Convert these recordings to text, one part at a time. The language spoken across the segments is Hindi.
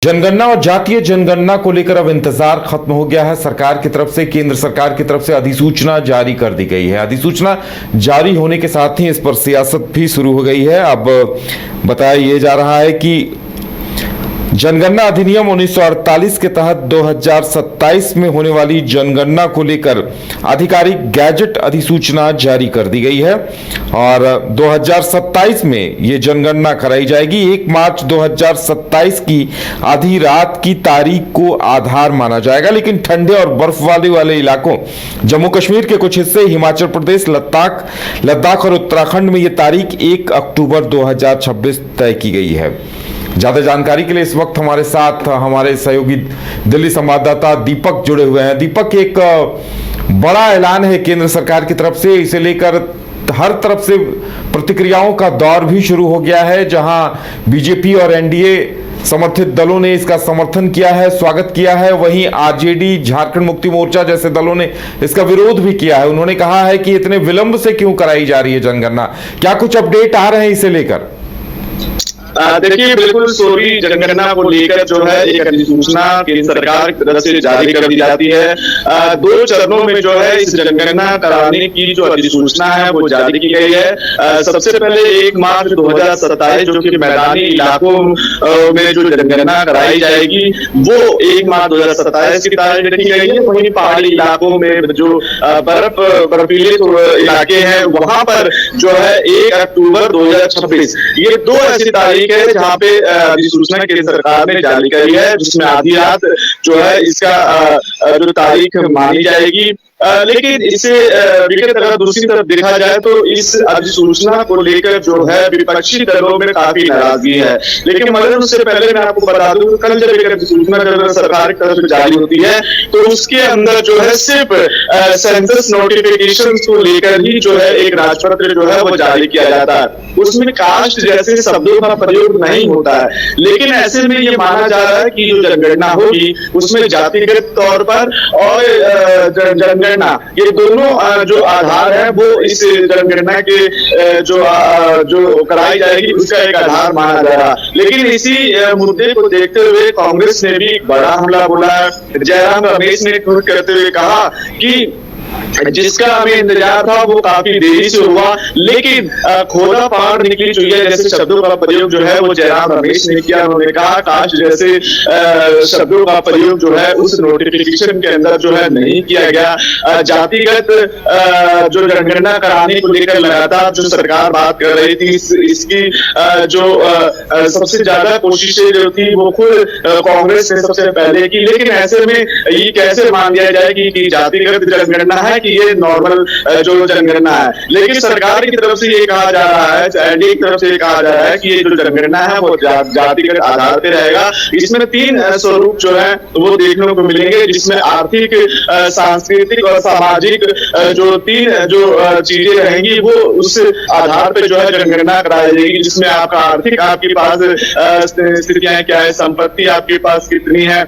जनगणना और जातीय जनगणना को लेकर अब इंतजार खत्म हो गया है। सरकार की तरफ से, केंद्र सरकार की तरफ से अधिसूचना जारी कर दी गई है। अधिसूचना जारी होने के साथ ही इस पर सियासत भी शुरू हो गई है। अब बताया यह जा रहा है कि जनगणना अधिनियम 1948 के तहत 2027 में होने वाली जनगणना को लेकर आधिकारिक गैजेट अधिसूचना जारी कर दी गई है और 2027 में ये जनगणना कराई जाएगी। 1 मार्च 2027 की आधी रात की तारीख को आधार माना जाएगा, लेकिन ठंडे और बर्फबारी वाले इलाकों जम्मू कश्मीर के कुछ हिस्से, हिमाचल प्रदेश, लद्दाख और उत्तराखंड में ये तारीख 1 अक्टूबर 2026 तय की गई है। ज्यादा जानकारी के लिए इस वक्त हमारे साथ हमारे सहयोगी दिल्ली संवाददाता दीपक जुड़े हुए हैं। दीपक, एक बड़ा ऐलान है केंद्र सरकार की तरफ से, इसे लेकर हर तरफ से प्रतिक्रियाओं का दौर भी शुरू हो गया है, जहां बीजेपी और एनडीए समर्थित दलों ने इसका समर्थन किया है, स्वागत किया है। वहीं आरजेडी, झारखंड मुक्ति मोर्चा जैसे दलों ने इसका विरोध भी किया है। उन्होंने कहा है कि इतने विलंब से क्यों कराई जा रही है जनगणना। क्या कुछ अपडेट आ रहे हैं इसे लेकर? देखिए, बिल्कुल सोरी जनगणना को लेकर जो है एक अधिसूचना केंद्र सरकार की तरफ से जारी कर दी जाती है। 2 चरणों में जो है इस जनगणना कराने की जो अधिसूचना है वो जारी की गई है। सबसे पहले 1 मार्च 2027 जो कि मैदानी इलाकों में जो जनगणना कराई जाएगी वो 1 मार्च 2027 की तारीख रखी गई है। वहीं पहाड़ी इलाकों में जो बर्फीले इलाके हैं वहां पर जो है 1 अक्टूबर 2026, ये 2 ऐसी तारीख है जहां पे अधिसूचना केंद्र सरकार ने जारी करी है, जिसमें आधी रात जो है इसका जो तारीख मानी जाएगी। लेकिन इसे विगत अगर दूसरी तरफ देखा जाए तो इस अधिसूचना को लेकर जो है विपक्षी दलों में काफी नाराजगी है। लेकिन मगर उससे पहले मैं आपको बता दूं, कल जब एक अधिसूचना सरकार की तरफ से जारी होती है तो उसके अंदर जो है सिर्फ सेंसस नोटिफिकेशन को लेकर ही जो है एक राजपत्र जो है वो जारी किया जाता है। उसमें कास्ट जैसे शब्दों का प्रयोग नहीं होता है। लेकिन ऐसे में ये माना जा रहा है कि जो जनगणना होगी उसमें जातिगत तौर पर और जनगणना, ये दोनों जो आधार है वो इस जनगणना के जो कराई जाएगी उसका एक आधार माना जा रहा। लेकिन इसी मुद्दे को देखते हुए कांग्रेस ने भी बड़ा हमला बोला है। जयराम रमेश ने ट्वीट करते हुए कहा कि जिसका हमें इंतजार था वो काफी देरी से हुआ, लेकिन खोदा पहाड़ निकली चुई है जैसे शब्दों का प्रयोग जो है वो जयराम रमेश ने किया। उन्होंने कहा काश जैसे शब्दों का प्रयोग जो है उस नोटिफिकेशन के अंदर जो है नहीं किया गया। जातिगत जो जनगणना कराने को लेकर लगातार जो सरकार बात कर रही थी, इसकी जो सबसे ज्यादा कोशिशें जो थी वो खुद कांग्रेस ने सबसे पहले की। लेकिन ऐसे में ये कैसे मान लिया जाए कि जातिगत जनगणना है कि ये नॉर्मल जो जनगणना है। लेकिन सरकार की तरफ से ये कहा जा रहा है, एनडीए की तरफ से ये कहा जा रहा है कि ये जो जनगणना है वो जातिगत आधार पे रहेगा। इसमें 3 स्वरूप जो है वो देखने को मिलेंगे, जिसमें आर्थिक, सांस्कृतिक और सामाजिक जो 3 जो चीजें रहेंगी वो उस आधार पे जो है जनगणना कराई जाएगी। जिसमें आपका आर्थिक, आपके पास स्थितियां क्या है, संपत्ति आपके पास कितनी है,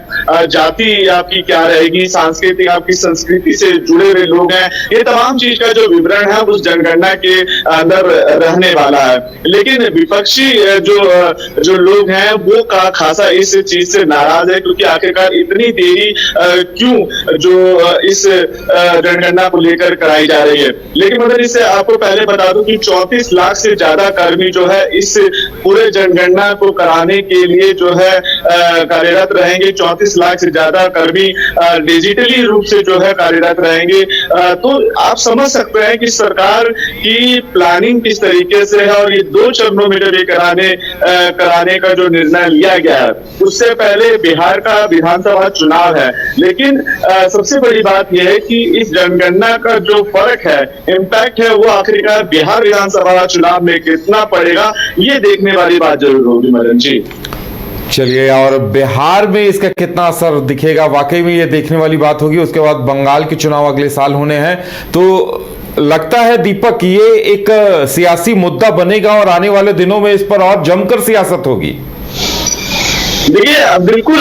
जाति आपकी क्या रहेगी, सांस्कृतिक आपकी संस्कृति से जुड़े हुए लोग हैं, ये तमाम चीज का जो विवरण है उस जनगणना के अंदर रहने वाला है। लेकिन विपक्षी जो लोग हैं वो खासा इस चीज से नाराज है, क्योंकि आखिरकार इतनी देरी क्यों जो इस जनगणना को लेकर कराई जा रही है। लेकिन मगर इससे आपको पहले बता दूं कि 34 लाख से ज्यादा कर्मी जो है इस पूरे जनगणना को कराने के लिए जो है कार्यरत रहेंगे। 34 लाख से ज्यादा कर्मी डिजिटली रूप से जो है कार्यरत रहेंगे। तो आप समझ सकते हैं कि सरकार की प्लानिंग किस तरीके से है। और ये 2 चरणों में जब ये कराने का जो निर्णय लिया गया है, उससे पहले बिहार का विधानसभा चुनाव है। लेकिन सबसे बड़ी बात यह है कि इस जनगणना का जो फर्क है, इम्पैक्ट है, वो आखिरकार बिहार विधानसभा चुनाव में कितना पड़ेगा, ये देखने वाली बात जरूर होगी मदन जी। चलिए, और बिहार में इसका कितना असर दिखेगा, वाकई में ये देखने वाली बात होगी। उसके बाद बंगाल के चुनाव अगले साल होने हैं, तो लगता है दीपक ये एक सियासी मुद्दा बनेगा और आने वाले दिनों में इस पर और जमकर सियासत होगी। देखिए बिल्कुल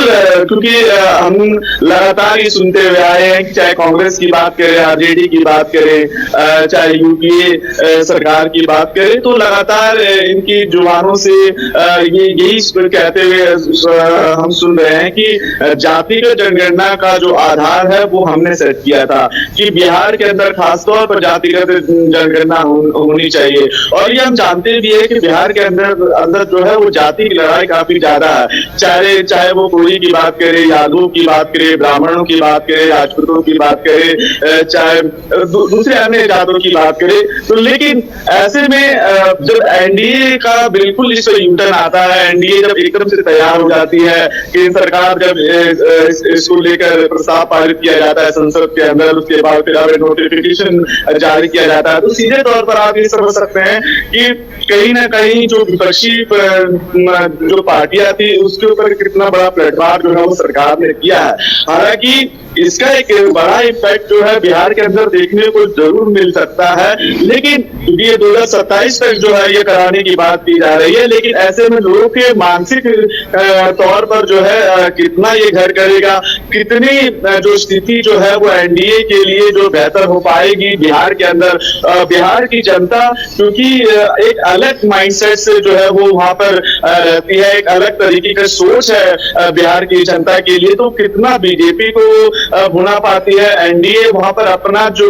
क्योंकि हम लगातार ये सुनते हुए आए हैं कि चाहे कांग्रेस की बात करें, आरजेडी की बात करें, चाहे यूपीए सरकार की बात करें, तो लगातार इनकी जुबानों से ये यही कहते हुए हम सुन रहे हैं कि जातिगत जनगणना का जो आधार है वो हमने सेट किया था कि बिहार के अंदर खासतौर पर जातिगत जनगणना होनी चाहिए। और ये हम जानते भी है कि बिहार के अंदर जो है वो जाति की लड़ाई काफी ज्यादा है, चाहे वो कोई की बात करे, यादवों की बात करे, ब्राह्मणों की बात करे, राजपूतों की बात करे, चाहे दूसरे अन्य जातों की बात करे। तो लेकिन ऐसे में जब एनडीए का बिल्कुल इस यूटर्न आता है, एनडीए जब एकदम से तैयार हो जाती है, केंद्र सरकार जब इसको लेकर प्रस्ताव पारित किया जाता है संसद के अंदर, उसके बाद फिर नोटिफिकेशन जारी किया जाता है, तो सीधे तौर पर आप ये समझ सकते हैं कि कहीं ना कहीं जो विपक्षी जो पार्टियां थी उसके ऊपर कितना बड़ा प्लेटफॉर्म जो है वो सरकार ने किया है। हालांकि इसका एक बड़ा इम्पैक्ट जो है बिहार के अंदर देखने को जरूर मिल सकता है, लेकिन ये 2027 तक जो है ये कराने की बात की जा रही है। लेकिन ऐसे में लोगों के मानसिक तौर पर जो है कितना ये घर करेगा, कितनी जो स्थिति जो है वो एनडीए के लिए जो बेहतर हो पाएगी बिहार के अंदर, बिहार की जनता क्योंकि एक अलग माइंडसेट से जो है वो वहां पर रहती है, एक अलग तरीके का सोच है बिहार की जनता के लिए, तो कितना बीजेपी को भुना पाती है एनडीए, वहां पर अपना जो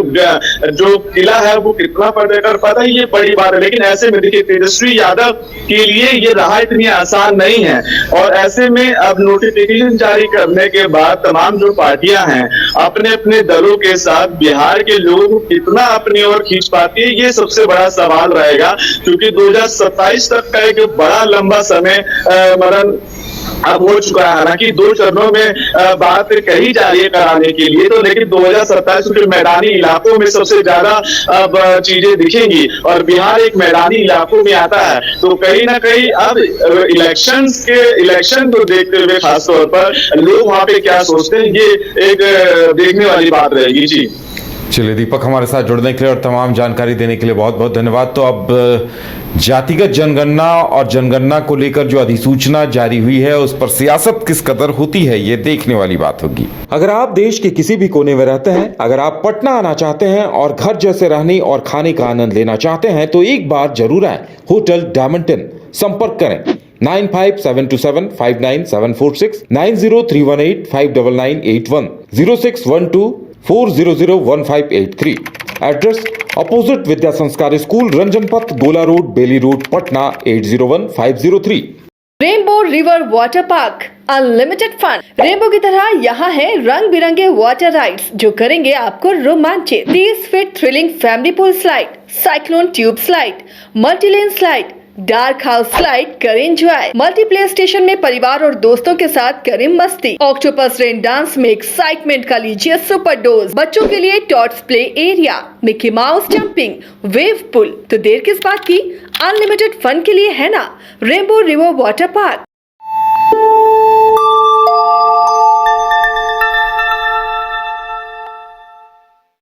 किला है वो कितना फतेह कर पाता है, ये बड़ी बात है। लेकिन ऐसे में देखिए तेजस्वी यादव के लिए ये राह इतनी आसान नहीं है, और ऐसे में अब नोटिफिकेशन जारी करने के बाद तमाम जो पार्टियां हैं अपने अपने दलों के साथ बिहार के लोगों को कितना अपनी ओर खींच पाती है, ये सबसे बड़ा सवाल रहेगा। क्योंकि 2027 तक का एक बड़ा लंबा समय मरण अब हो चुका है। हालांकि 2 चरणों में बात कही जा रही है कराने के लिए, तो लेकिन 2027 के मैदानी इलाकों में सबसे ज्यादा अब चीजें दिखेंगी, और बिहार एक मैदानी इलाकों में आता है, तो कहीं ना कहीं अब इलेक्शन को देखते हुए खासतौर पर लोग वहां पे क्या सोचते हैं, ये एक देखने वाली बात रहेगी। जी चलिए दीपक, हमारे साथ जुड़ने के लिए और तमाम जानकारी देने के लिए बहुत बहुत धन्यवाद। तो अब जातिगत जनगणना और जनगणना को लेकर जो अधिसूचना जारी हुई है उस पर सियासत किस कदर होती है ये देखने वाली बात होगी। अगर आप देश के किसी भी कोने में रहते हैं, अगर आप पटना आना चाहते हैं और घर जैसे रहने और खाने का आनंद लेना चाहते हैं तो एक बार जरूर आए होटल डायमंड। संपर्क करें 9572759746, 9031859981, 0612400158 एड्रेस अपोजिट विद्या संस्कार school, Ranjan Path, Gola road, Bailey road, Patna 801503। Rainbow river water park unlimited fun. Rainbow की तरह यहाँ है रंग बिरंगे वाटर राइड्स जो करेंगे आपको रोमांचित। 30 feet thrilling family pool slide, cyclone tube slide, multilane slide, dark house slide करें एंजॉय। मल्टीप्लेयर स्टेशन में परिवार और दोस्तों के साथ करें मस्ती। ऑक्टोपस रेन डांस में एक्साइटमेंट का लीजिए सुपर डोज। बच्चों के लिए tots play area, Mickey Mouse jumping, wave pool. तो देर किस बात की, अनलिमिटेड फन के लिए है ना रेनबो रिवर वाटर पार्क।